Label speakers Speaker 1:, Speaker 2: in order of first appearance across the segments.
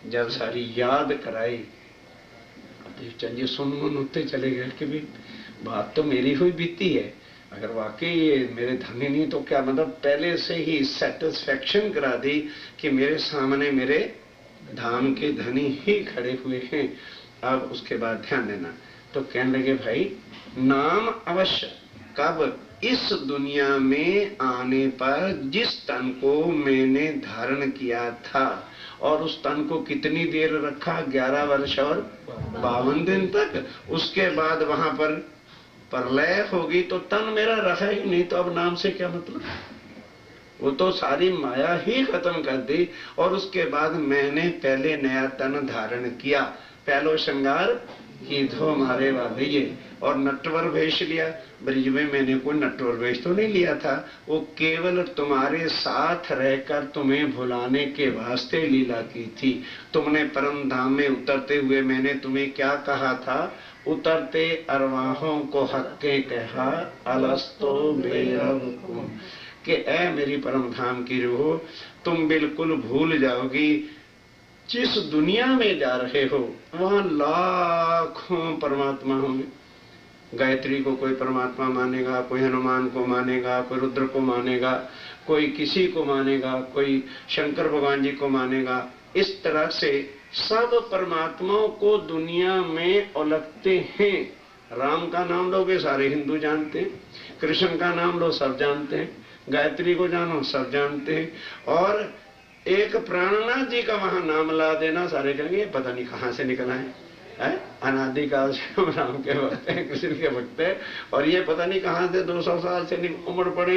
Speaker 1: जब सारी याद कराई, देवचंद जी सुन मन होते चले गए कि भी बात तो मेरी हुई बीती है, अगर वाकई ये मेरे धनी नहीं तो क्या, मतलब पहले से ही सेटिस्फेक्शन करा दी कि मेरे सामने मेरे धाम के धनी ही खड़े हुए हैं। अब उसके बाद ध्यान देना, तो कहने लगे भाई नाम अवश्य, कब? इस दुनिया में आने पर जिस तन को मैंने धारण किया था, और उस तन को कितनी देर रखा? 11 वर्ष और 52 दिन तक। उसके बाद वहां पर प्रलय होगी तो तन मेरा रहा ही नहीं, तो अब नाम से क्या मतलब? वो तो सारी माया ही खत्म कर दी। और उसके बाद मैंने पहले नया तन धारण किया, पहलो श्रृंगार की धो मारे वाले, और नटवर वेश लिया। ब्रिज में मैंने कोई नटवर वेश तो नहीं लिया था, वो केवल तुम्हारे साथ रहकर तुम्हें भुलाने के वास्ते लीला की थी। तुमने परम धाम में उतरते हुए मैंने तुम्हें क्या कहा था? उतरते अरवाहों को हक्के कहा, अलस्तो बेरब कि ऐ मेरी परम धाम की रूह, तुम बिल्कुल भूल जाओगी जिस दुनिया में जा रहे हो वहां लाखों परमात्मा होंगे। गायत्री को कोई परमात्मा मानेगा, कोई हनुमान को मानेगा, कोई रुद्र को मानेगा, कोई किसी को मानेगा, कोई शंकर भगवान जी को मानेगा। इस तरह से सब परमात्माओं को दुनिया में उलगते हैं। राम का नाम लोगे सारे हिंदू जानते हैं, कृष्ण का नाम लो सब जानते हैं, गायत्री को जानो सब जानते हैं, और एक प्राणनाथ जी का वहां नाम ला देना, सारे कहेंगे पता नहीं कहां से निकला है, अनादिकाल से हम राम के भक्त हैं, कृष्ण के भक्त हैं, और ये पता नहीं कहां से 200 साल से उम्र पड़े।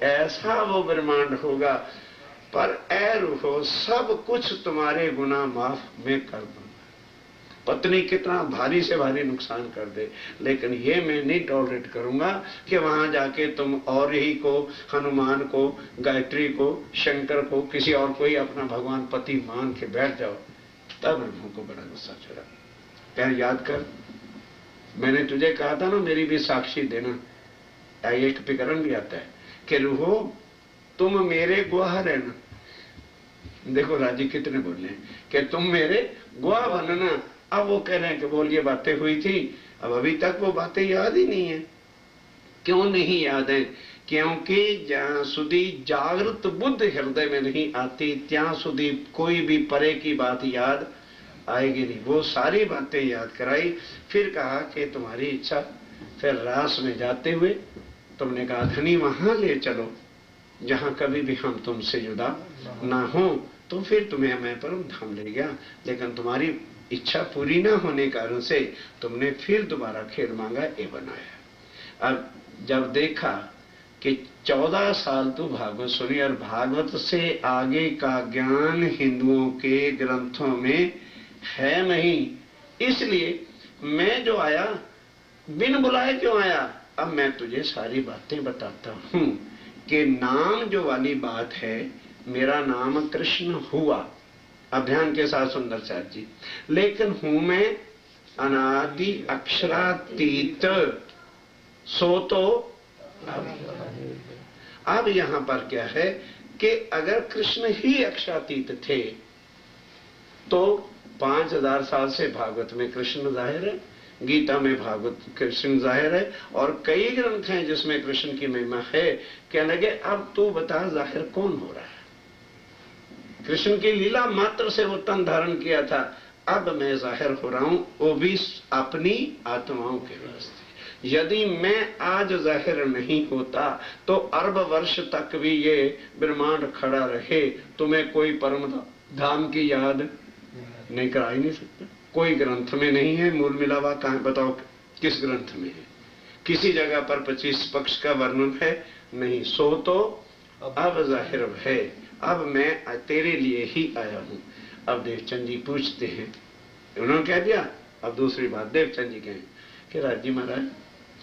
Speaker 1: ऐसा वो ब्रह्मांड होगा। पर ऐ रूहो, सब कुछ तुम्हारे गुनाह माफ में कर दूंगा। पत्नी कितना भारी से भारी नुकसान कर दे, लेकिन ये मैं नहीं टॉलरेट करूंगा कि वहां जाके तुम और ही को, हनुमान को, गायत्री को, शंकर को, किसी और को ही अपना भगवान पति मान के बैठ जाओ। तब रूह को बड़ा गुस्सा चढ़ा। क्या याद कर, मैंने तुझे कहा था ना मेरी भी साक्षी देना। एक विकरण भी आता है कि रूहो तुम मेरे गवाह रहना। देखो राजी कितने बोले कि तुम मेरे गवाह बनना। अब वो कह रहे हैं कि बोल ये बातें हुई थी, अब अभी तक वो बातें याद ही नहीं है। क्यों नहीं याद है? क्योंकि ज्यां सुधी जागृत बुद्ध हृदय में नहीं आती त्यां सुधी कोई भी परे की बात याद आएगी नहीं। वो सारी बातें याद कराई, फिर कहा कि तुम्हारी इच्छा। फिर रास में जाते हुए तुमने कहा धनी वहां ले चलो जहां कभी भी हम तुमसे जुदा ना हो, तो फिर तुम्हें मैं परम धाम ले गया। लेकिन तुम्हारी इच्छा पूरी ना होने कारण से तुमने फिर दोबारा खेल मांगा, ये बनाया। अब जब देखा कि 14 साल तो भागवत सुनी और भागवत से आगे का ज्ञान हिंदुओं के ग्रंथों में है नहीं, इसलिए मैं जो आया बिन बुलाए क्यों आया। अब मैं तुझे सारी बातें बताता हूं कि नाम जो वाली बात है, मेरा नाम कृष्ण हुआ अभियान के साथ सुंदरचार्य जी, लेकिन हूं मैं अनादि अक्षरातीत। सो तो अब यहां पर क्या है कि अगर कृष्ण ही अक्षरातीत थे तो 5000 साल से भागवत में कृष्ण जाहिर है, गीता में भागवत कृष्ण जाहिर है, और कई ग्रंथ हैं जिसमें कृष्ण की महिमा है। कहने लगे अब तू बता जाहिर कौन हो रहा है? कृष्ण की लीला मात्र से वो तन धारण किया था, अब मैं जाहिर हो रहा हूं, वो भी अपनी आत्माओं के वास्ते। यदि मैं आज जाहिर नहीं होता तो अरब वर्ष तक भी ये ब्रह्मांड खड़ा रहे, तुम्हें कोई परम धाम की याद नहीं करा ही नहीं सकता। कोई ग्रंथ में नहीं है, मूल मिलावा कहां बताओ किस ग्रंथ में है? किसी जगह पर 25 पक्ष का वर्णन है नहीं। सो तो अब जाहिर है, अब मैं तेरे लिए ही आया हूं। अब देवचंद जी पूछते हैं, उन्होंने कह दिया। अब दूसरी बात देवचंद जी कहें कि राजी महाराज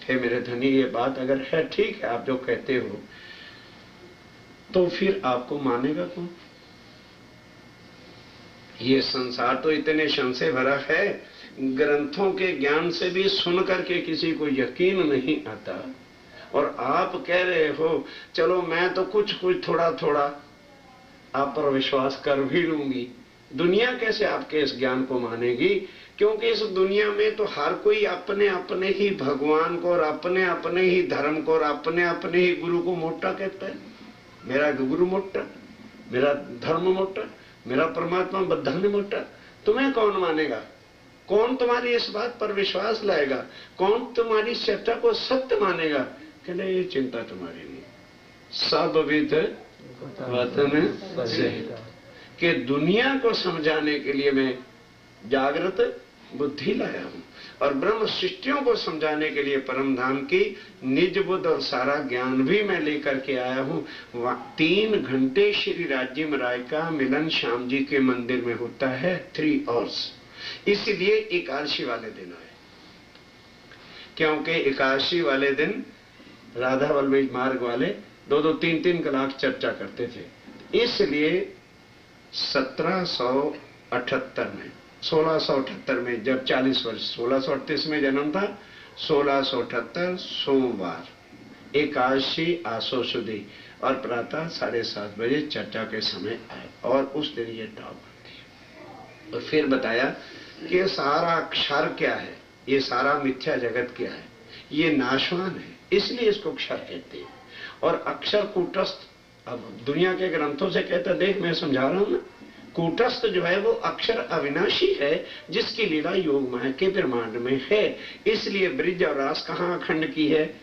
Speaker 1: हे मेरे धनी, ये बात अगर है ठीक है आप जो कहते हो, तो फिर आपको मानेगा कौन? ये संसार तो इतने शन से भरा है, ग्रंथों के ज्ञान से भी सुन करके किसी को यकीन नहीं आता, और आप कह रहे हो चलो मैं तो कुछ कुछ थोड़ा थोड़ा आप पर विश्वास कर भी लूंगी, दुनिया कैसे आपके इस ज्ञान को मानेगी? क्योंकि इस दुनिया में तो हर कोई अपने अपने ही भगवान को और अपने अपने ही धर्म को और अपने अपने ही गुरु को मोटा कहता है। मेरा गुरु मोटा, मेरा धर्म मोटा, मेरा परमात्मा बद्धान मोटा। तुम्हें कौन मानेगा? कौन तुम्हारी इस बात पर विश्वास लाएगा? कौन तुम्हारी चर्चा को सत्य मानेगा? कहते ये चिंता तुम्हारी नहीं, सब विद वतन सहित कि दुनिया को समझाने के लिए मैं जागृत बुद्धि लाया हूं और ब्रह्म सृष्टियों को समझाने के लिए परम धाम की निज बुद्ध और सारा ज्ञान भी मैं लेकर के आया हूं। 3 घंटे श्री राज्य राय का मिलन श्याम जी के मंदिर में होता है, 3 आवर्स। इसलिए एकादशी वाले दिन आए, क्योंकि एकादशी वाले दिन राधा वल्लभ मार्ग वाले 2-2, 3-3 कलाक चर्चा करते थे। इसलिए 1678 में जब 40 वर्ष, 1638 में जन्म था, 1678 सोमवार एकादशी आसो सुदी और प्रातः 7:30 बजे चर्चा के समय आए और उस दिन ये टाप बंधी। और फिर बताया कि सारा अक्षर क्या है, ये सारा मिथ्या जगत क्या है, ये नाशवान है, इसलिए इसको अक्षर कहते हैं। और अक्षर कूटस्थ, अब दुनिया के ग्रंथों से कहता देख मैं समझा रहा हूं ना, कूटस्थ जो है वो अक्षर अविनाशी है जिसकी लीला योग माया के ब्रह्मांड में है। इसलिए ब्रिज और रास कहाँ अखंड की है?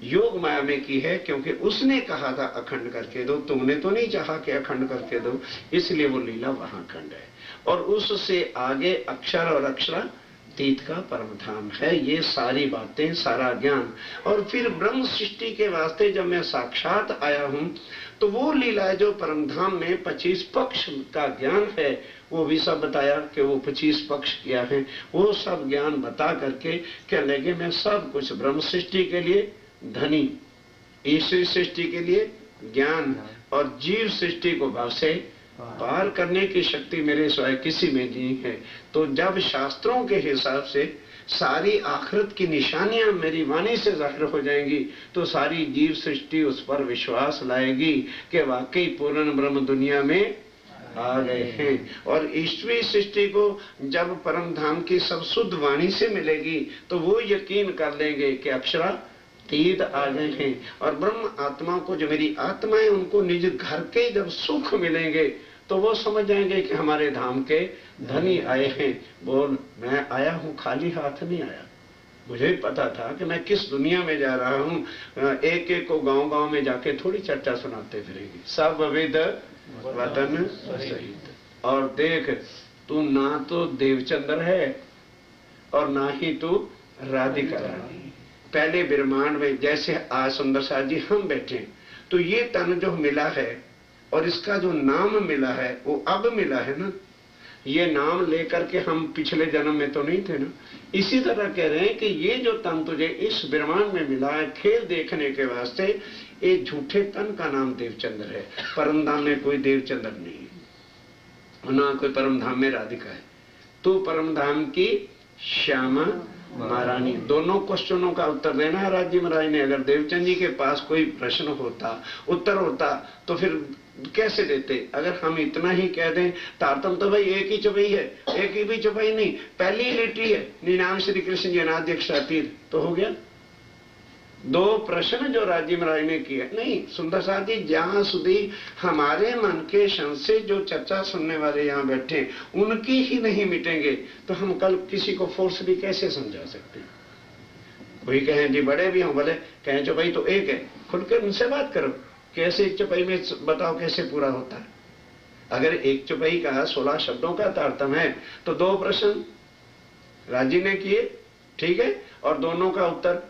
Speaker 1: योग माया में की है, क्योंकि उसने कहा था अखंड करके दो, तुमने तो नहीं चाहा कि अखंड करके दो, इसलिए वो लीला वहां अखंड है। और उससे आगे अक्षर और अक्षरातीत का परम धाम है। ये सारी बातें, सारा ज्ञान। और फिर ब्रह्म सृष्टि के वास्ते जब मैं साक्षात आया हूं तो वो लीला है जो परम धाम में 25 पक्ष का ज्ञान है, वो भी सब बताया कि वो 25 पक्ष क्या है। वो सब ज्ञान बता करके क्या लगे मैं सब कुछ ब्रह्म सृष्टि के लिए धनी, ईश्वरी सृष्टि के लिए ज्ञान और जीव सृष्टि को भाव से पार करने की शक्ति मेरे स्वयं किसी में नहीं है। तो जब शास्त्रों के हिसाब से सारी आखिरत की निशानियां मेरी वाणी से जाहिर हो जाएंगी तो सारी जीव सृष्टि उस पर विश्वास लाएगी कि वाकई पूर्ण ब्रह्म दुनिया में आ गए हैं। और ईश्वरी सृष्टि को जब परम धाम की सब शुद्ध वाणी से मिलेगी तो वो यकीन कर लेंगे कि अक्षरातीत आ गए हैं। और ब्रह्म आत्मा को, जो मेरी आत्मा है, उनको निज घर के जब सुख मिलेंगे तो वो समझ जाएंगे कि हमारे धाम के धनी आए हैं। बोल मैं आया हूं, खाली हाथ नहीं आया। मुझे भी पता था कि मैं किस दुनिया में जा रहा हूं। एक एक को गांव गांव में जाके थोड़ी चर्चा सुनाते फिरेंगे, सब विद वतन सहित। और देख तू ना तो देवचंद्र है और ना ही तू राधिका रानी। पहले ब्रह्मांड में जैसे आज सुंदर साथ जी हम बैठे, तो ये तन जो मिला है और इसका जो नाम मिला है वो अब मिला है ना। ये नाम लेकर के हम पिछले जन्म में तो नहीं थे ना। इसी तरह कह रहे हैं कि ये जो तन तुझे इस ब्रह्मांड में मिला है खेल देखने के वास्ते, एक झूठे तन का नाम देवचंद्र है। परमधाम में कोई देवचंद्र नहीं है, ना कोई परमधाम में राधिका है। तू परमधाम की श्यामा महारानी। दोनों क्वेश्चनों का उत्तर देना है राज्य महाराज ने। अगर देवचंद जी के पास कोई प्रश्न होता, उत्तर होता, तो फिर कैसे देते? अगर हम इतना ही कह दें तारतम तो भाई एक ही चौपाई है, एक ही भी चौपाई नहीं, पहली लिटी है निनाम श्री कृष्ण जी अनाद्यक्षातीत, तो हो गया। 2 प्रश्न जो राज्य महाराज ने किए नहीं सुंदर साथ जी, जहां सुधी हमारे मन के क्षण से जो चर्चा सुनने वाले यहाँ बैठे उनकी ही नहीं मिटेंगे तो हम कल किसी को फोर्सली कैसे समझा सकते हैं? कोई कहे जी बड़े भी हों, बोले कहें चौपाई तो एक है, खुल के उनसे बात करो कैसे एक चौपाई में बताओ कैसे पूरा होता है। अगर एक चौपाई का 16 शब्दों का तारतम है तो 2 प्रश्न राज्य ने किए, ठीक है, और दोनों का उत्तर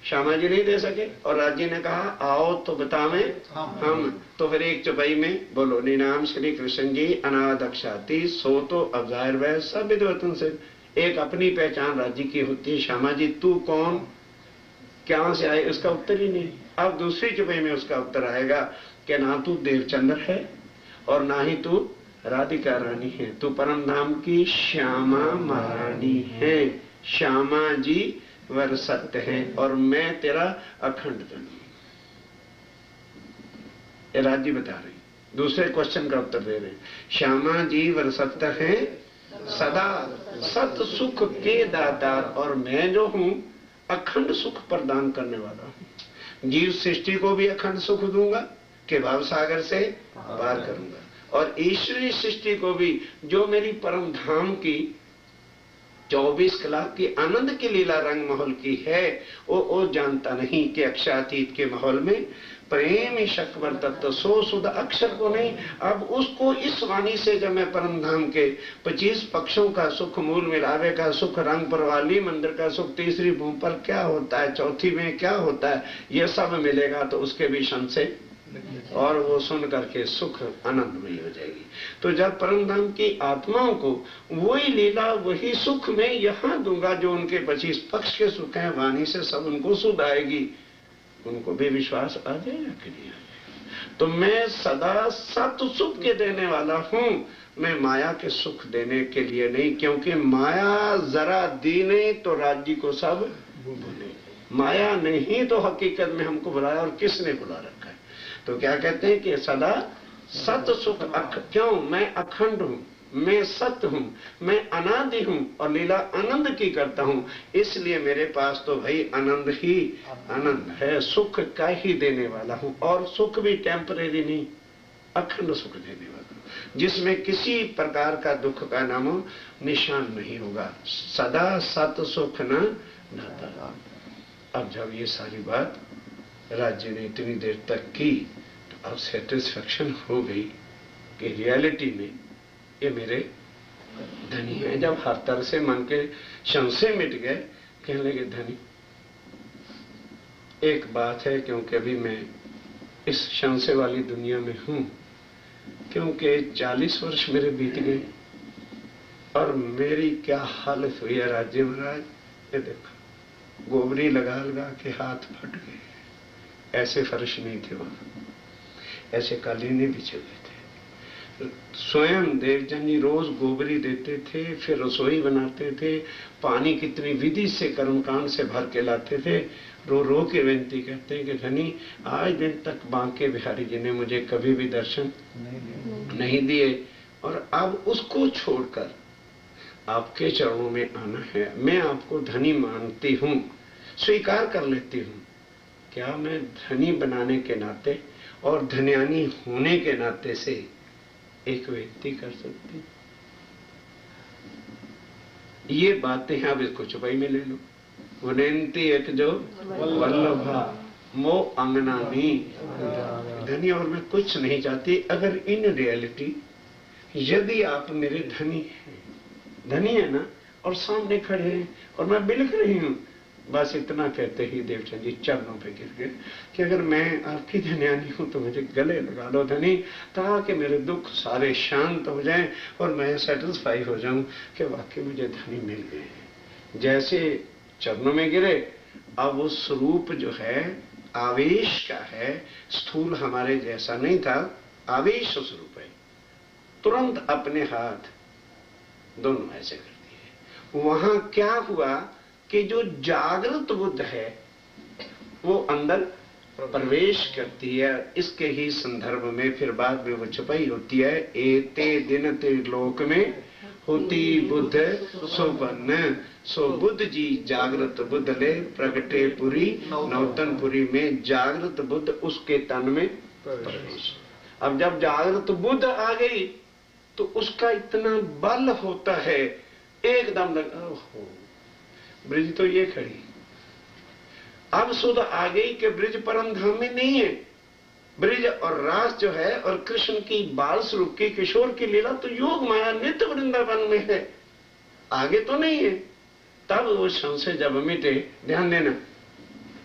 Speaker 1: श्यामा जी नहीं दे सके और राज्य ने कहा आओ तो बतावें हम। तो फिर एक चौपाई में बोलो निनाम श्री कृष्ण जी अनादक्षाती सो तो अब जाहिर वह सब विद्वतन से। एक अपनी पहचान राज्य की होती है, श्यामा जी तू कौन, क्या से आए, उसका उत्तर ही नहीं। अब दूसरी चौपाई में उसका उत्तर आएगा कि ना तू देवचंद्र है और ना ही तू राधिका रानी है, तू परम धाम की श्यामा महारानी है। श्यामा जी वर सत्य है और मैं तेरा अखंड धनी। राज्य बता रही दूसरे क्वेश्चन का उत्तर दे रहे हैं। श्यामा जी वरसत हैं सदा सत सुख के दाता, और मैं जो हूं अखंड सुख प्रदान करने वाला हूं। जीव सृष्टि को भी अखंड सुख दूंगा कि भाव सागर से पार करूंगा, और ईश्वरीय सृष्टि को भी जो मेरी परम धाम की 24 कलाक की आनंद की लीला रंग महल की है, वो जानता नहीं कि अक्षातीत के माहौल में प्रेम ही शक्वर तत्व सो सुध अक्षर को नहीं। अब उसको इस वाणी से जब मैं परम धाम के 25 पक्षों का सुख, मूल मिलावे का सुख, रंग परवाली मंदिर का सुख, तीसरी भूमि पर क्या होता है, चौथी में क्या होता है, ये सब मिलेगा तो उसके भी संशय, और वो सुन करके सुख आनंदमयी हो जाएगी। तो जब परम धाम की आत्माओं को वही लीला वही सुख में यहां दूंगा जो उनके 25 पक्ष के सुख हैं, वाणी से सब उनको सुध आएगी, उनको भी विश्वास आ जाएगा कि नहीं आ जाएगा। तो मैं सदा सत सुख के देने वाला हूं, मैं माया के सुख देने के लिए नहीं, क्योंकि माया जरा दी नहीं तो राज्य को सब भूले। माया नहीं तो हकीकत में हमको बुलाया, और किसने बुला रखा है। तो क्या कहते हैं कि सदा सत सुख क्यों, मैं अखंड हूं, मैं सत्य हूं, मैं अनादि हूं, और लीला आनंद की करता हूं, इसलिए मेरे पास तो भाई आनंद ही आनंद है, सुख का ही देने वाला हूं। और सुख भी टेम्परेरी नहीं, अखंड सुख देने वाला हूं, जिसमें किसी प्रकार का दुख का नामो निशान नहीं होगा। सदा सत सुख न नाता। अब जब ये सारी बात राज्य ने इतनी देर तक की, तो अब सेटिस्फेक्शन हो गई कि रियलिटी में ये मेरे धनी है। जब हर तरह से मन के संशय मिट गए, कहने लगे धनी एक बात है, क्योंकि अभी मैं इस संशय वाली दुनिया में हूं, क्योंकि 40 वर्ष मेरे बीत गए, और मेरी क्या हालत हुई है राज्य महाराज। ये देखो गोबरी लगा लगा के हाथ फट गए, ऐसे फर्श नहीं थे वहां, ऐसे कालीने बिछे हुए थे। स्वयं देवजन जी रोज गोबरी देते थे, फिर रसोई बनाते थे, पानी कितनी विधि से कर्मकांड से भर के लाते थे। रो रो के विनती करते हैं कि धनी आज दिन तक बांके बिहारी जी ने मुझे कभी भी दर्शन नहीं दिए, और अब उसको छोड़कर आपके चरणों में आना है। मैं आपको धनी मानती हूं, स्वीकार कर लेती हूं। क्या मैं धनी बनाने के नाते और धन्यानी होने के नाते से एक विनती कर सकती? ये बातें हैं, अब इसको चुपाई में ले लो। विनती एक जो वल्लभा मो अंगनानी धनी, और मैं कुछ नहीं चाहती। अगर इन रियलिटी यदि आप मेरे धनी है ना, और सामने खड़े हैं और मैं बिलख रही हूं, बस इतना कहते ही देवचंद जी चरणों पे गिर गए कि अगर मैं आपकी धन्यानी हूं तो मुझे गले लगा लो धनी, ताकि मेरे दुख सारे शांत हो जाएं और मैं सेटिस्फाई हो जाऊं कि वाकई मुझे धनी मिल गए। जैसे चरणों में गिरे, अब वो स्वरूप जो है आवेश का है, स्थूल हमारे जैसा नहीं था, आवेश स्वरूप है। तुरंत अपने हाथ दोनों ऐसे कर दिए। वहां क्या हुआ कि जो जागृत बुद्ध है वो अंदर प्रवेश करती है। इसके ही संदर्भ में फिर बाद में वो छुपाई होती है। एते दिन त्रिलोक में होती बुद्ध सोबन, सो बुद्ध जी जागृत बुद्ध ले प्रगटे पुरी नौतनपुरी में, जागृत बुद्ध उसके तन में प्रवेश। अब जब जागृत बुद्ध आ गई तो उसका इतना बल होता है, एकदम लगा ओहो ब्रिज तो ये खड़ी। अब सुध आ गई कि ब्रिज परम धाम में नहीं है। ब्रिज और रास जो है और कृष्ण की बाल स्वरूप की किशोर की लीला तो योग माया नित्य वृंदावन में है, आगे तो नहीं है। तब वो संशय जब मिटे, ध्यान देना,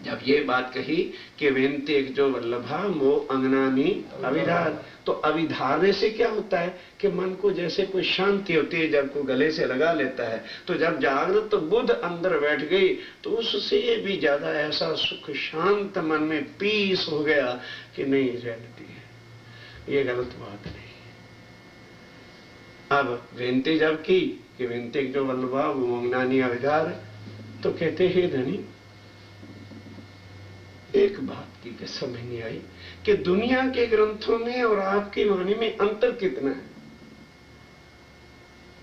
Speaker 1: जब ये बात कही कि वेंते एक जो वल्लभा मो अंगनानी अविधार, तो अविधारने से क्या होता है कि मन को जैसे कोई शांति होती है जब को गले से लगा लेता है। तो जब जागृत तो बुद्ध अंदर बैठ गई तो उससे भी ज्यादा ऐसा सुख शांत मन में पीस हो गया कि नहीं रियलिटी है, ये गलत बात नहीं। अब वेंते जब की कि वेंते जो वल्लभा वो अंगनानी अविधार, तो कहते हे धनी एक बात की समझ नहीं आई कि दुनिया के ग्रंथों में और आपकी वाणी में अंतर कितना है।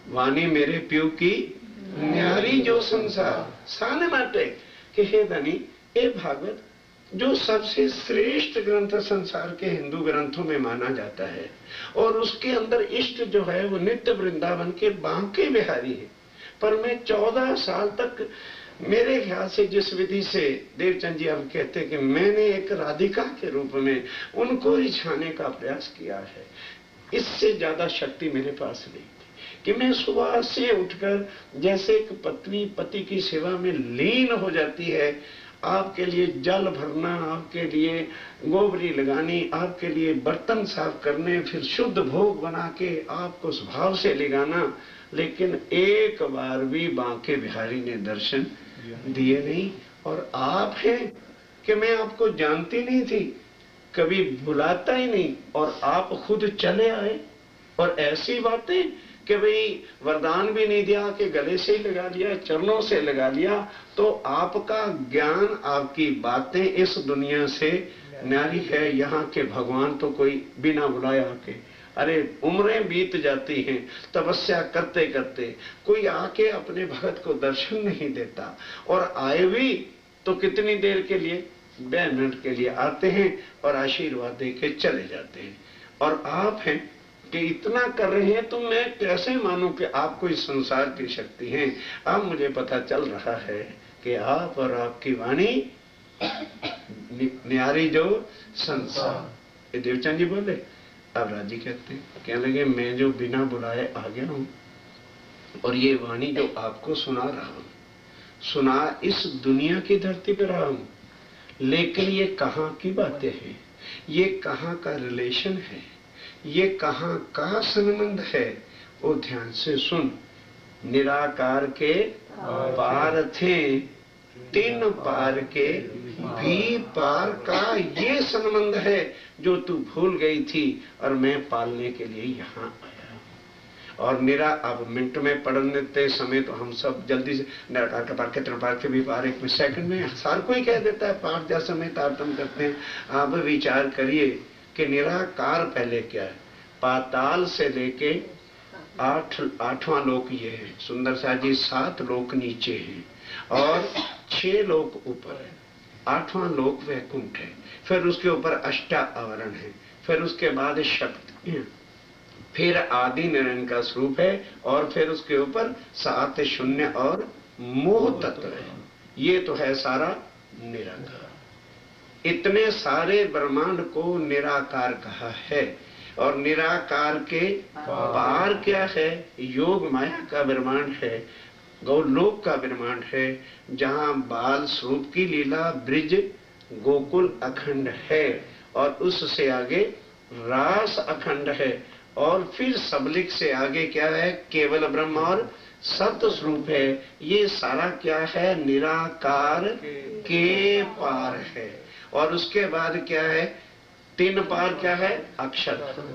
Speaker 1: वाणी मेरे प्यू की न्यारी जो संसार साने माटे कि हे धनी ए भागवत जो सबसे श्रेष्ठ ग्रंथ संसार के हिंदू ग्रंथों में माना जाता है और उसके अंदर इष्ट जो है वो नित्य वृंदावन के बांके बिहारी है। पर मैं 14 साल तक मेरे ख्याल से जिस विधि से देवचंद जी हम कहते हैं कि मैंने एक राधिका के रूप में उनको रिझाने का प्रयास किया है, इससे ज्यादा शक्ति मेरे पास नहीं थी कि मैं सुबह से उठकर जैसे एक पत्नी पति की सेवा में लीन हो जाती है, आपके लिए जल भरना, आपके लिए गोबरी लगानी, आपके लिए बर्तन साफ करने, फिर शुद्ध भोग बना के आपको स्वभाव से ले जाना, लेकिन एक बार भी बांके बिहारी ने दर्शन दिए नहीं। और आप हैं कि मैं आपको जानती नहीं थी, कभी बुलाता ही नहीं, और आप खुद चले आए और ऐसी बातें कि भाई वरदान भी नहीं दिया कि गले से ही लगा लिया, चरणों से लगा लिया। तो आपका ज्ञान, आपकी बातें इस दुनिया से न्यारी है। यहाँ के भगवान तो कोई बिना बुलाया आके, अरे उम्रें बीत जाती हैं तपस्या करते करते, कोई आके अपने भगत को दर्शन नहीं देता, और आए भी तो कितनी देर के लिए, 2 मिनट के लिए आते हैं और आशीर्वाद दे के चले जाते हैं। और आप हैं कि इतना कर रहे हैं, तो मैं कैसे मानूं कि आप कोई संसार की शक्ति हैं। अब मुझे पता चल रहा है कि आप और आपकी वाणी न्यारी जो संसार। ये देवचंद जी बोले। अब राजी कहते हैं, कहने लगे मैं जो बिना बुलाए आ गया हूं और ये वाणी जो आपको सुना रहा हूं, सुना इस दुनिया की धरती पर रहा हूं, लेकिन ये कहां की बातें हैं, ये कहां का रिलेशन है, ये कहां का संबंध है, वो ध्यान से सुन। निराकार के पार थे, 3 पार के भी पार का ये संबंध है जो तू भूल गई थी और मैं पालने के लिए यहाँ आया। और मेरा अब मिनट में पढ़ने समय तो हम सब जल्दी से निराकार का पार के 3 पार के भी पार 1 सेकंड में हर कोई कह देता है, पाठ जैसा में तारतम्य करते हैं। आप विचार करिए कि निराकार पहले क्या है। पाताल से लेके 8वां लोक ये है, सुंदर सा जी 7 लोक नीचे हैं और 6 लोक ऊपर है। 8वां लोक वैकुंठ है, फिर उसके ऊपर 8 आवरण है, फिर उसके बाद शक्ति है, फिर आदि निरंजन का स्वरूप है, और फिर उसके ऊपर 7 शून्य और मोह तत्व है। ये तो है सारा निराकार। इतने सारे ब्रह्मांड को निराकार कहा है। और निराकार के पार क्या है? योग माया का ब्रह्मांड है, गौलोक का ब्रह्मांड है, जहां बाल स्वरूप की लीला ब्रिज गोकुल अखंड है, और उससे आगे रास अखंड है, और फिर सबलिक से आगे क्या है? केवल ब्रह्म और सत्य स्वरूप है। ये सारा क्या है? निराकार के पार है। और उसके बाद क्या है? 3 पार क्या है? अक्षर।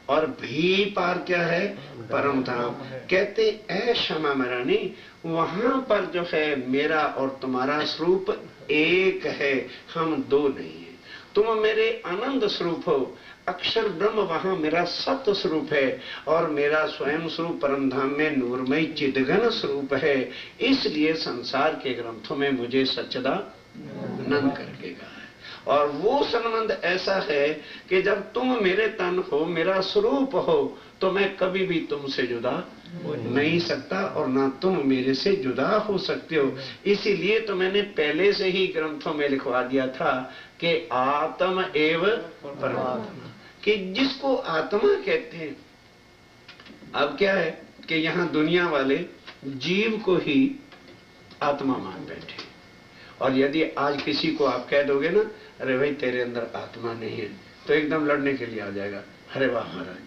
Speaker 1: और भी पार क्या है? परम धाम। कहते ऐ क्षमा मरानी, वहां पर जो है मेरा और तुम्हारा स्वरूप एक है, हम 2 नहीं है। तुम मेरे आनंद स्वरूप हो, अक्षर ब्रह्म वहां मेरा सत्य स्वरूप है, और मेरा स्वयं स्वरूप परम धाम में नूरमय चिदघन स्वरूप है। इसलिए संसार के ग्रंथों में मुझे सच्चिदानंद करके कहा है। और वो संबंध ऐसा है कि जब तुम मेरे तन हो, मेरा स्वरूप हो, तो मैं कभी भी तुमसे जुदा हो नहीं सकता, और ना तुम मेरे से जुदा हो सकते हो। इसीलिए तो मैंने पहले से ही ग्रंथों में लिखवा दिया था कि आत्म एव परमात्मा, कि जिसको आत्मा कहते हैं। अब क्या है कि यहाँ दुनिया वाले जीव को ही आत्मा मान बैठे, और यदि आज किसी को आप कह दोगे ना, अरे भाई तेरे अंदर आत्मा नहीं है, तो एकदम लड़ने के लिए आ जाएगा। अरे वाह महाराज,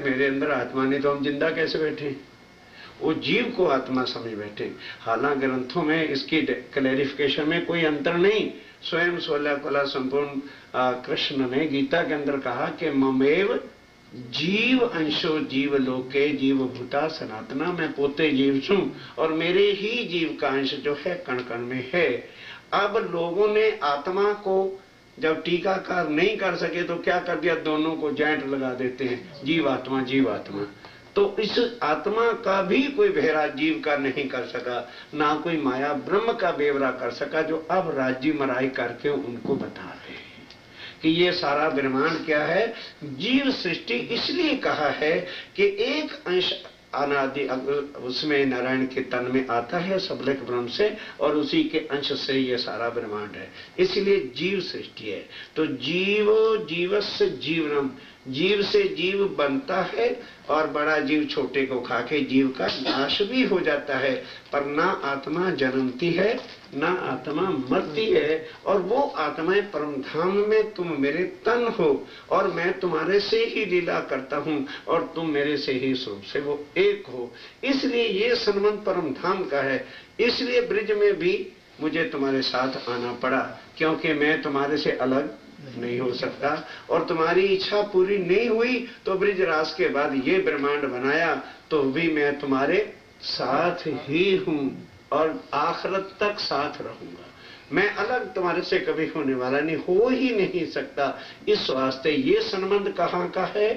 Speaker 1: मेरे अंदर आत्मा नहीं तो हम जिंदा कैसे बैठे? वो जीव को आत्मा समझ बैठे। हालांकि ग्रंथों में इसकी क्लैरिफिकेशन में कोई अंतर नहीं। स्वयं 16 कला संपूर्ण कृष्ण ने गीता के अंदर कहा कि ममेव जीव अंशो जीव लोके जीव भूता सनातना, मैं पोते जीव छू और मेरे ही जीव का अंश जो है कण कण में है। अब लोगों ने आत्मा को जब टीकाकार नहीं कर सके तो क्या कर दिया, दोनों को जॉइंट लगा देते हैं, जीवात्मा जीवात्मा। तो इस आत्मा का भी कोई भेरा जीव का नहीं कर सका, ना कोई माया ब्रह्म का बेवरा कर सका, जो अब राज्य मराई करके उनको बता रहे हैं कि ये सारा ब्रह्मांड क्या है, जीव सृष्टि। इसलिए कहा है कि एक अंश अनादि उसमें नारायण के तन में आता है सबलक ब्रह्म से, और उसी के अंश से ये सारा ब्रह्मांड है, इसलिए जीव सृष्टि है। तो जीव जीवस्य जीवनम, जीव से जीव बनता है और बड़ा जीव छोटे को खा के जीव का नाश भी हो जाता है, पर ना आत्मा जन्मती है ना आत्मा मरती है। और वो आत्माएं परम धाम में तुम मेरे तन हो और मैं तुम्हारे से ही लीला करता हूँ और तुम मेरे से ही स्वरूप से वो एक हो। इसलिए ये संबंध परम धाम का है। इसलिए ब्रिज में भी मुझे तुम्हारे साथ आना पड़ा, क्योंकि मैं तुम्हारे से अलग नहीं हो सकता, और तुम्हारी इच्छा पूरी नहीं हुई तो ब्रिज रास के बाद ये ब्रह्मांड बनाया, तो भी मैं तुम्हारे साथ ही हूं और आखिरत तक साथ रहूंगा। मैं अलग तुम्हारे से कभी होने वाला नहीं, हो ही नहीं सकता। इस वास्ते ये संबंध कहाँ का है,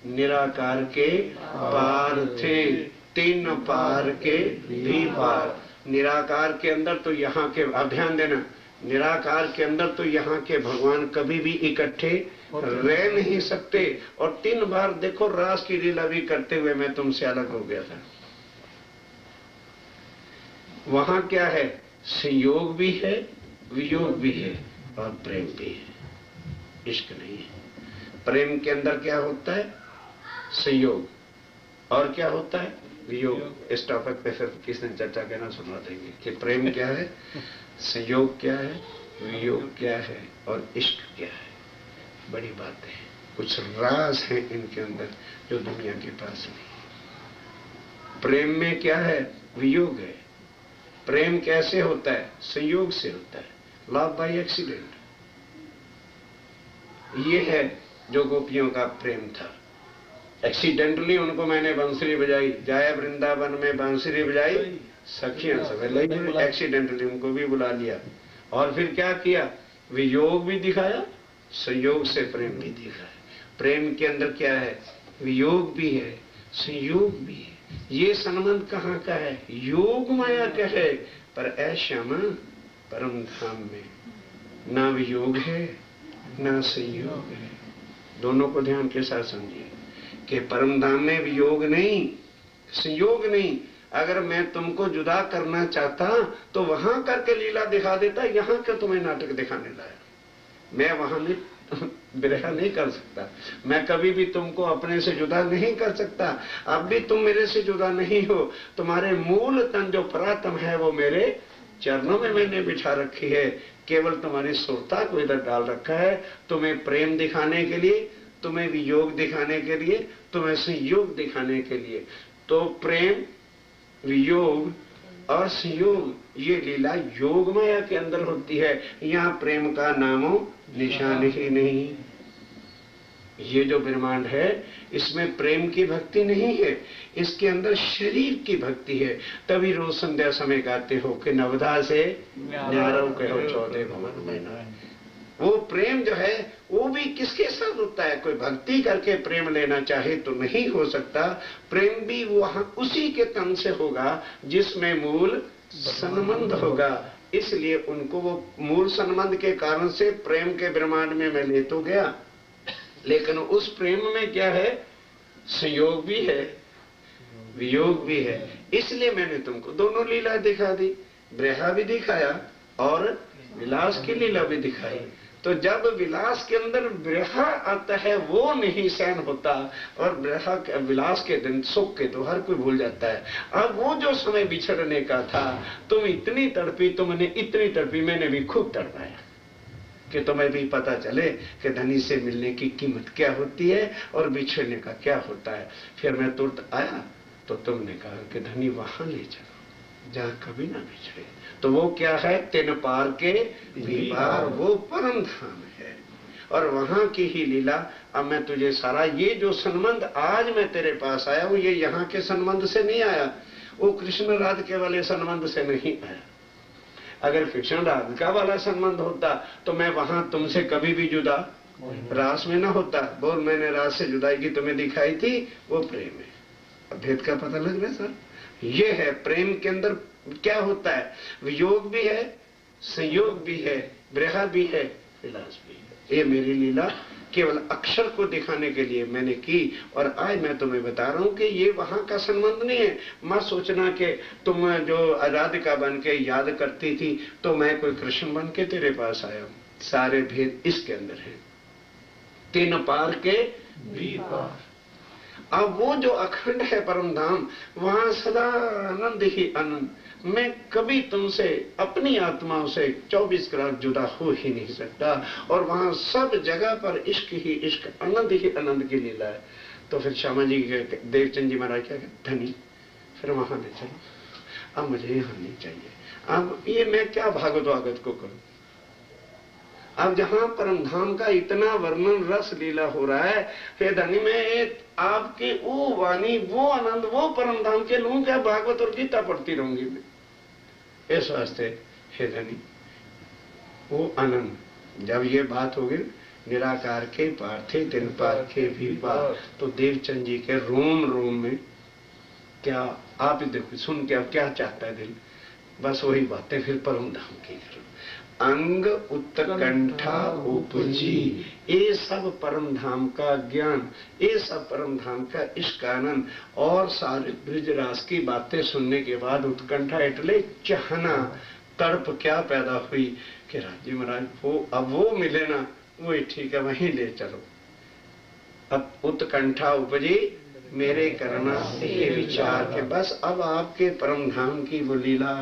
Speaker 1: निराकार के पार थे, तीन पार के भी पार। निराकार के अंदर तो यहाँ के, अब ध्यान देना, निराकार के अंदर तो यहाँ के भगवान कभी भी इकट्ठे रह नहीं सकते। और 3 बार देखो रास की लीला भी करते हुए मैं तुमसे अलग हो गया था। वहां क्या है, संयोग भी है, वियोग भी है और प्रेम भी है, इश्क नहीं है। प्रेम के अंदर क्या होता है, संयोग, और क्या होता है, वियोग। इस टॉपिक पे फिर किसने चर्चा करना सुना देंगे कि प्रेम क्या है, संयोग क्या है, वियोग क्या है और इश्क क्या है। बड़ी बात है, कुछ राज है इनके अंदर जो दुनिया के पास नहीं। प्रेम में क्या है, वियोग है। प्रेम कैसे होता है, संयोग से होता है, लव बाय एक्सीडेंट। ये है जो गोपियों का प्रेम था। एक्सीडेंटली उनको मैंने बांसुरी बजाई, जाया वृंदावन में बांसुरी बजाई, सखियां सब लगी, एक्सीडेंटली उनको भी बुला लिया। और फिर क्या किया, वियोग भी दिखाया, संयोग से प्रेम भी दिखाया। प्रेम के अंदर क्या है, वियोग भी है, संयोग भी है। ये संबंध कहाँ का है, योग माया का है। पर ऐश्यामा परम धाम में ना वियोग है ना संयोग है। दोनों को ध्यान के साथ समझिए कि परम धाम में वियोग नहीं, संयोग नहीं। अगर मैं तुमको जुदा करना चाहता तो वहां करके लीला दिखा देता, यहां क्यों तुम्हें नाटक दिखाने लाया। मैं वहां नहीं विरह नहीं कर सकता, मैं कभी भी तुमको अपने से जुदा नहीं कर सकता। अब भी तुम मेरे से जुदा नहीं हो। तुम्हारे मूल तन जो परात्म है वो मेरे चरणों में मैंने बिठा रखी है, केवल तुम्हारी सुरता को इधर डाल रखा है, तुम्हें प्रेम दिखाने के लिए, तुम्हें वियोग दिखाने के लिए, तुम्हें संयोग दिखाने के लिए। तो प्रेम, वियोग और संयोग, ये लीला योग माया के अंदर होती है। यहाँ प्रेम का नामो निशान ही नहीं। ये जो ब्रह्मांड है इसमें प्रेम की भक्ति नहीं है, इसके अंदर शरीर की भक्ति है। तभी रोज संध्या समय गाते हो कि नवदा से न्यारो कहो 14 भवन में ना। वो प्रेम जो है वो भी किसके साथ होता है, कोई भक्ति करके प्रेम लेना चाहे तो नहीं हो सकता। प्रेम भी वहां उसी के तन से होगा जिसमें मूल संबंध होगा। इसलिए उनको वो मूल संबंध के कारण से प्रेम के ब्रह्मांड में मैं ले तो गया, लेकिन उस प्रेम में क्या है, संयोग भी है, वियोग भी है। इसलिए मैंने तुमको दोनों लीला दिखा दी, ब्रहा भी दिखाया और विलास की लीला भी दिखाई। तो जब विलास के अंदर ब्रहा आता है वो नहीं सहन होता, और ब्रहा विलास के दिन सुख के तो हर कोई भूल जाता है। अब वो जो समय बिछड़ने का था, तुम इतनी तड़पी, तुमने इतनी तड़पी, मैंने भी खूब तड़पाया कि तुम्हें भी पता चले कि धनी से मिलने की कीमत क्या होती है और बिछड़ने का क्या होता है। फिर मैं तुरंत आया तो तुमने कहा कि धनी वहां ले चलो जहां कभी ना बिछड़े। तो वो क्या है, 3 पार के भी पार, वो परम धाम है। और वहां की ही लीला अब मैं तुझे सारा, ये जो संबंध आज मैं तेरे पास आया हूं, ये यहाँ के संबंध से नहीं आया, वो कृष्ण राधिका वाले संबंध से नहीं आया। अगर कृष्ण राधिका वाला संबंध होता तो मैं वहां तुमसे कभी भी जुदा रास में ना होता। बोल, मैंने रास से जुदाई की तुम्हें दिखाई थी, वो प्रेम है। अब भेद का पता लग रहा है सर? ये है प्रेम के अंदर क्या होता है, वियोग भी है, संयोग भी है, ब्रहा भी है, विलास भी है। ये मेरी लीला केवल अक्षर को दिखाने के लिए मैंने की, और आज मैं तुम्हें बता रहा हूं कि ये वहां का संबंध नहीं है। मत सोचना कि तुम जो राधिका बन के याद करती थी तो मैं कोई कृष्ण बन के तेरे पास आया हूं। सारे भेद इसके अंदर है, तीन पार के भी पार। अब वो जो अखंड है परम धाम, वहां सदा आनंद ही आनंद। मैं कभी तुमसे अपनी आत्माओं से 24 कलाक जुदा हो ही नहीं सकता, और वहां सब जगह पर इश्क ही इश्क, आनंद ही आनंद की लीला है। तो फिर श्यामा जी देवचंद जी महाराज क्या कहते, धनी फिर वहां ले चलो, अब मुझे यहाँ नहीं चाहिए। अब ये मैं क्या भागवत वागत को करूं? अब जहां परम धाम का इतना वर्णन रस लीला हो रहा है, हे धनी मैं आपकी वो वाणी, वो आनंद, वो परम धाम के लूं क्या? भागवत और गीता पढ़ती रहूंगी मैं। इस वास्ते हे धनी वो आनंद, जब ये बात होगी निराकार के पार थे तिन पार के भी पार, तो देवचंद जी के रोम रोम में क्या, आप देखो सुन के अब क्या चाहता है दिल, बस वही बातें फिर परम धाम की करो। अंग उत्कंठा उपजी, ये सब परम धाम का ज्ञान, ये सब परम धाम का इश्क आनंद, और सारे ब्रजरास की बातें सुनने के बाद उत्कंठा इटले चाहना, तड़प क्या पैदा हुई कि राजी महाराज वो अब वो मिले ना, वो ठीक है वहीं ले चलो। अब उत्कंठा उपजी मेरे करना ये विचार के बस अब आपके परम धाम की वो लीला,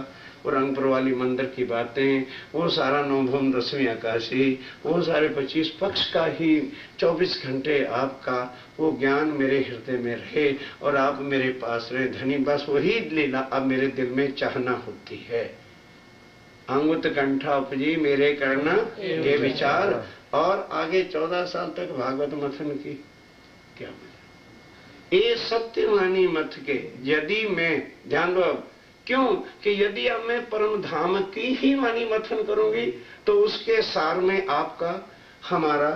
Speaker 1: वो रंगपुर वाली मंदिर की बातें, वो सारा नवभूम 10वीं आकाशी, वो सारे 25 पक्ष का ही 24 घंटे आपका वो ज्ञान मेरे हृदय में रहे और आप मेरे पास रहे धनी। बस वही लीला अब मेरे दिल में चाहना होती है। अंगुत कंठा उपजी मेरे करना ये विचार, और आगे 14 साल तक भागवत मथन की क्या मिला? ये सत्यवाणी मत के यदि मैं ध्यान दो, क्यों कि यदि अब मैं परम धाम की ही वाणी मथन करूंगी तो उसके सार में आपका, हमारा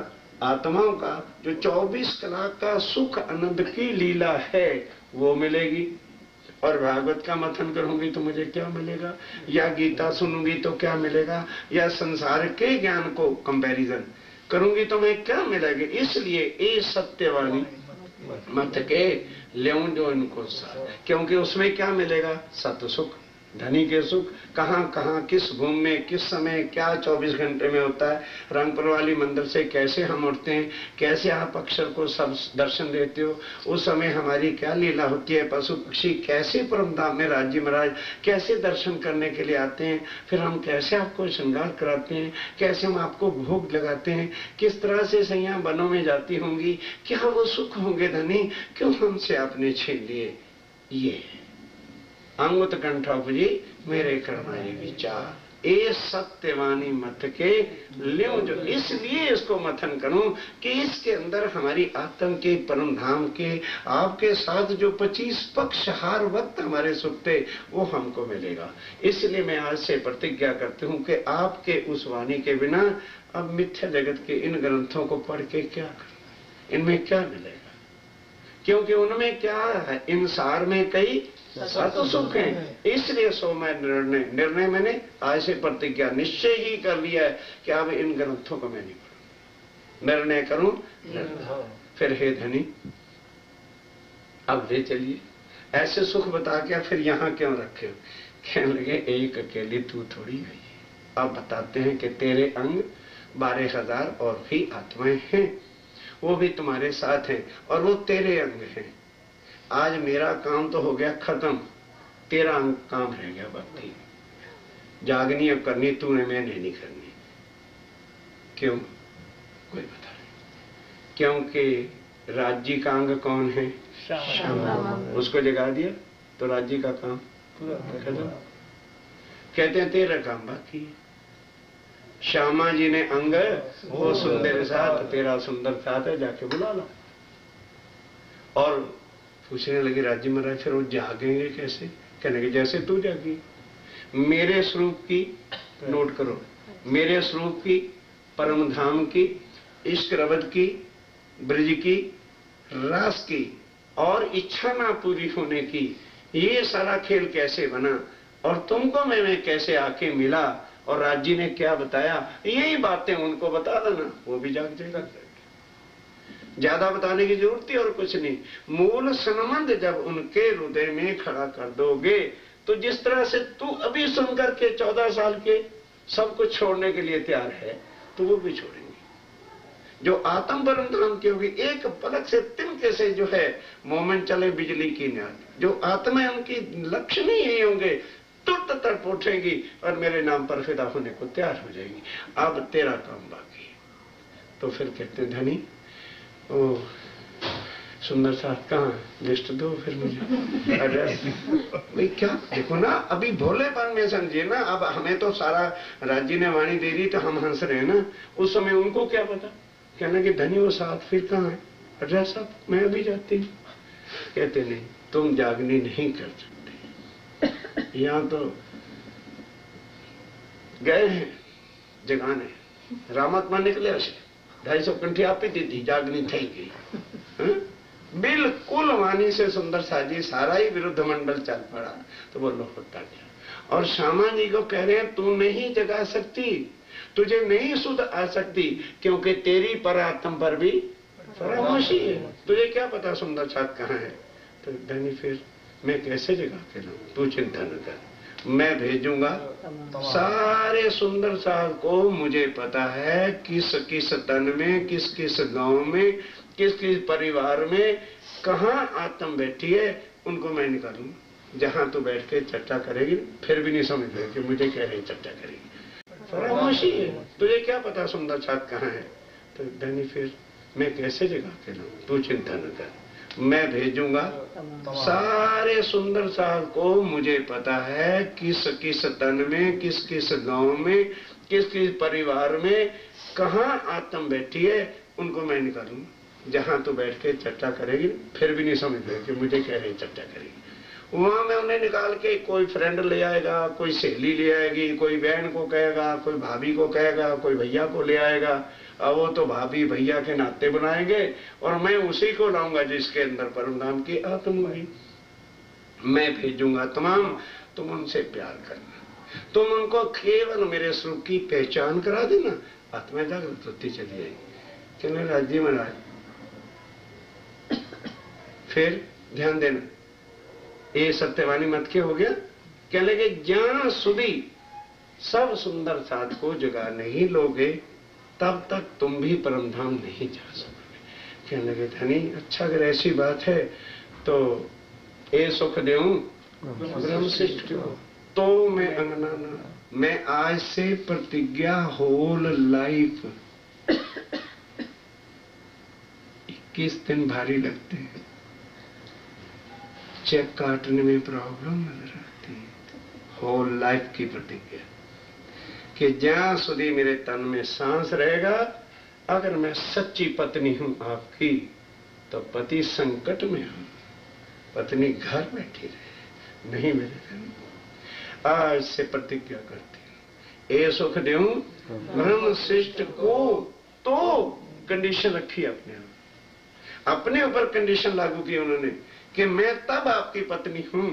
Speaker 1: आत्माओं का जो 24 कलाक का सुख आनंद की लीला है वो मिलेगी। और भागवत का मथन करूंगी तो मुझे क्या मिलेगा, या गीता सुनूंगी तो क्या मिलेगा, या संसार के ज्ञान को कंपैरिजन करूंगी तो मैं क्या मिलेगी। इसलिए ये सत्यवाणी मत के लेऊं जो इनको साथ, क्योंकि उसमें क्या मिलेगा, सत्य सुख, धनी के सुख। कहाँ कहाँ किस भूमि में किस समय क्या 24 घंटे में होता है। रंगपुर वाली मंदिर से कैसे हम उठते हैं, कैसे आप अक्षर को सब दर्शन देते हो, उस समय हमारी क्या लीला होती है। पशु पक्षी कैसे परम धाम में राज्य महाराज कैसे दर्शन करने के लिए आते हैं, फिर हम कैसे आपको श्रृंगार कराते हैं, कैसे हम आपको भोग लगाते हैं, किस तरह से सैया वनों में जाती होंगी, क्या वो सुख होंगे धनी, क्यों हमसे आपने छीन लिए। ये अंगुत कंठोपजी मेरे करना ये विचार, ए सत्यवाणी मत के ल्यों जो, इसलिए इसको मथन करूं कि इसके अंदर हमारी आत्म के परम धाम के आपके साथ जो 25 पक्ष हर वक्त हमारे सुख थे वो हमको मिलेगा। इसलिए मैं आज से प्रतिज्ञा करती हूं कि आपके उस वाणी के बिना अब मिथ्या जगत के इन ग्रंथों को पढ़ के क्या करना, इनमें क्या मिलेगा, क्योंकि उनमें क्या है, इन सार में कई सत सुख है। इसलिए सो मैं निर्णय मैंने आज से प्रतिज्ञा निश्चय ही कर लिया है कि अब इन ग्रंथों को मैं नहीं पढ़ूंगा, निर्णय करूं। फिर हे धनी अब ले चलिए, ऐसे सुख बता के फिर यहां क्यों रखे हो। कहने लगे एक अकेली तू थोड़ी है। अब बताते हैं कि तेरे अंग 12,000 और भी आत्माएं हैं, वो भी तुम्हारे साथ हैं और वो तेरे अंग हैं। आज मेरा काम तो हो गया खत्म, तेरा अंग काम रह गया बाकी। जागनी अब करनी तूने, मैंने नहीं करनी। क्यों, कोई बता नहीं। क्योंकि राज्य का अंग कौन है, श्यामा, उसको जगा दिया तो राज्य का काम पूरा खत्म। कहते हैं तेरा काम बाकी है। श्यामा जी ने अंग वो सुंदर साथ, तेरा सुंदर साथ है, जाके बुला लो। और पूछने लगे राज्य महाराज फिर वो जागेंगे कैसे? कहने के जैसे तू जागी, मेरे स्वरूप की, नोट करो, मेरे स्वरूप की, परम धाम की, इश्क रबद की, ब्रज की, रास की और इच्छा ना पूरी होने की, ये सारा खेल कैसे बना और तुमको मैं कैसे आके मिला और राज्य ने क्या बताया, यही बातें उनको बता देना, वो भी जाग जाएगा। ज्यादा बताने की जरूरत थी और कुछ नहीं। मूल संबंध जब उनके हृदय में खड़ा कर दोगे तो जिस तरह से तू अभी सुनकर के 14 साल के सब कुछ छोड़ने के लिए तैयार है तो वो भी छोड़ेंगे। जो आत्म परम धाम की होगी, एक पलक से तिनके से जो है मोमेंट चले बिजली की न्याल, जो आत्मा उनकी लक्ष्य नहीं ही होंगे, तुरंत तड़प उठेंगी और मेरे नाम पर फिदा होने को तैयार हो जाएंगी। अब तेरा काम बाकी है। तो फिर कहते धनी ओ सुंदर साहब कहाँ, लिस्ट दो फिर मुझे, एड्रेस। भाई क्या देखो ना, अभी भोलेपन में समझिए ना, अब हमें तो सारा राज्य ने वाणी दे दी तो हम हंस रहे हैं ना, उस समय उनको क्या पता। कहने कि धनी वो साथ फिर कहाँ है, एड्रेस साहब मैं अभी जाती हूँ। कहते नहीं, तुम जागनी नहीं कर सकते, यहाँ तो गए हैं जगाने, रामात्मा निकले ऐसे 250 कंठी आपी दी थी, जागनी थी गई। बिल्कुल वाणी से सुंदर साजी सारा ही विरुद्ध मंडल चल पड़ा। तो बोलो होता क्या। और श्यामा जी को कह रहे हैं तू नहीं जगा सकती, तुझे नहीं सुध आ सकती, क्योंकि तेरी परात्म पर भी फरामोशी है। तुझे क्या पता सुंदर साथ कहाँ है। तो धनी फिर मैं कैसे जगा के लाऊं, तू चिंता न कर, मैं भेजूंगा सारे सुंदर साहब को। मुझे पता है किस किस तन में, किस किस गांव में, किस किस परिवार में कहाँ आत्म बैठी है, उनको मैं निकालूंगा। जहां तू बैठ के चर्चा करेगी फिर भी नहीं समझ रहे कि मुझे कह रही चर्चा करेगी, फरामोशी है। तुझे क्या पता सुंदर साहब कहाँ है। तो धनी फिर मैं कैसे जगा के लाऊं, तू चिंता न कर, मैं भेजूंगा सारे सुंदर साहब को। मुझे पता है किस किस तन में, किस किस गांव में, किस किस परिवार में कहाँ आत्म बैठी है, उनको मैं निकालूंगा। जहां तू बैठ के चर्चा करेगी फिर भी नहीं समझ रहे कि मुझे कह रही चर्चा करेगी। वहां मैं उन्हें निकाल के कोई फ्रेंड ले आएगा, कोई सहेली ले आएगी, कोई बहन को कहेगा, कोई भाभी को कहेगा, कोई भैया को ले आएगा। अब वो तो भाभी भैया के नाते बनाएंगे और मैं उसी को लाऊंगा जिसके अंदर परम धाम की आत्मा हुई। मैं भेजूंगा तमाम, तुम उनसे प्यार करना, तुम उनको केवल मेरे स्वरूप की पहचान करा देना, आत्मा जागृत होती चली जाएगी। कहने राज्य महाराज फिर ध्यान देना, ये सत्यवाणी मत के हो गया। कहने लगे ज्ञान सुधी सब सुंदर साथ को जगा नहीं लोगे तब तक तुम भी परम धाम नहीं जा सकोगे। कहने लगे धनी अच्छा अगर ऐसी बात है तो ए सुख देऊं ब्रह्म शिष्ट तो मैं अंगना ना, मैं आज से प्रतिज्ञा होल लाइफ 21 दिन भारी लगते हैं, चेक काटने में प्रॉब्लम नजर आती है। होल लाइफ की प्रतिज्ञा कि ज्यां सुधी मेरे तन में सांस रहेगा, अगर मैं सच्ची पत्नी हूं आपकी तो पति संकट में हो, पत्नी घर बैठी रहे, नहीं मेरे घर। आज से प्रतिज्ञा करती हूं ए सुख देऊं ब्रह्म शिष्ट को। तो कंडीशन रखी अपने ऊपर कंडीशन लागू की उन्होंने कि मैं तब आपकी पत्नी हूं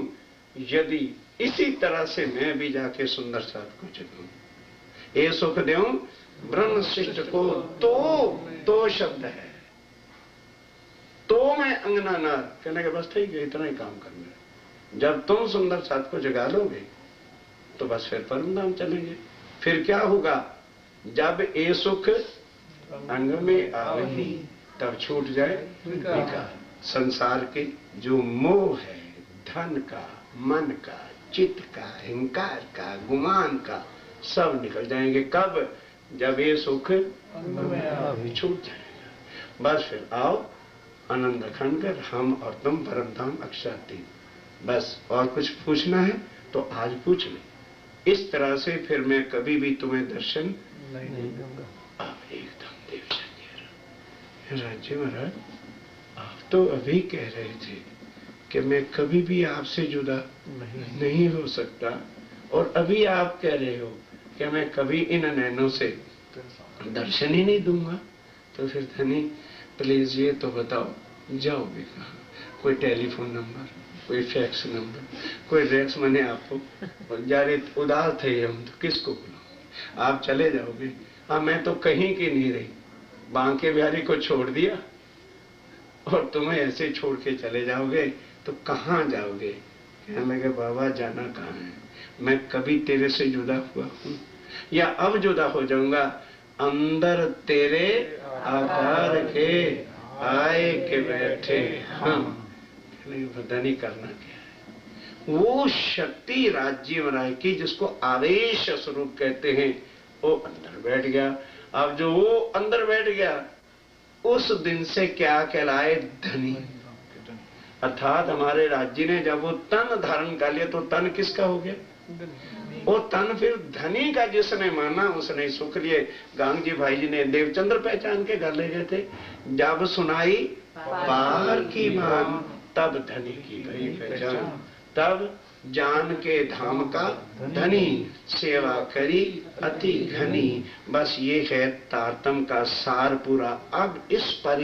Speaker 1: यदि इसी तरह से मैं भी जाके सुंदर साथ को जगाऊं। ए सुख देऊं ब्रह्म शिष्ट को। तो शब्द है, तो मैं अंगना नार। कहने के बस ठीक है, इतना ही काम करना है। जब तुम सुंदर साथ को जगा लोगे तो बस फिर परम धाम चलेंगे। फिर क्या होगा, जब ए सुख अंग में आवे तब छूट जाए विकार। संसार के जो मोह है, धन का, मन का, चित्त का, अहंकार का, गुमान का, सब निकल जाएंगे। कब, जब ये सुख छूट जाएगा। बस फिर आओ आनंद अखंड कर, हम और तुम परम धाम अक्षराती। बस और कुछ पूछना है तो आज पूछ ले। इस तरह से फिर मैं कभी भी तुम्हें दर्शन
Speaker 2: नहीं दूंगा।
Speaker 1: आप एकदम देवचंद राज्य महाराज, आप तो अभी कह रहे थे कि मैं कभी भी आपसे जुदा नहीं हो सकता, और अभी आप कह रहे हो कि मैं कभी इन नैनों से दर्शन ही नहीं दूंगा। तो फिर धनी प्लीज ये तो बताओ, जाओगे कहाँ? कोई टेलीफोन नंबर, कोई फैक्स नंबर, कोई ड्रेस? मैंने आपको जारे उदास थे हम, तो किसको बुलाओ? आप चले जाओगे। हाँ, मैं तो कहीं की नहीं रही, बांके बिहारी को छोड़ दिया और तुम्हें ऐसे छोड़ के चले जाओगे तो कहाँ जाओगे? कहने लगे बाबा जाना कहाँ है, मैं कभी तेरे से जुदा हुआ हूँ या अब जुदा हो जाऊंगा? अंदर तेरे आकार के आए के बैठे हम। पता नहीं करना क्या है। वो शक्ति राज्य बनाए की जिसको आवेश स्वरूप कहते हैं, वो अंदर बैठ गया। अब जो वो अंदर बैठ गया, उस दिन से क्या कहलाए? धनी। अर्थात हमारे राज्य ने जब वो तन धारण कर लिया, तो तन किसका हो गया? वो तन फिर धनी का जिसने माना उसने सुख लिए। गांग जी भाई जी ने देवचंद्र पहचान के घर ले गए थे। जब सुनाई पार की मान, तब धनी की भई पहचान। तब जान के धाम का धनी, सेवा करी अति घनी। बस ये है तारतम का सार पूरा। अब इस पर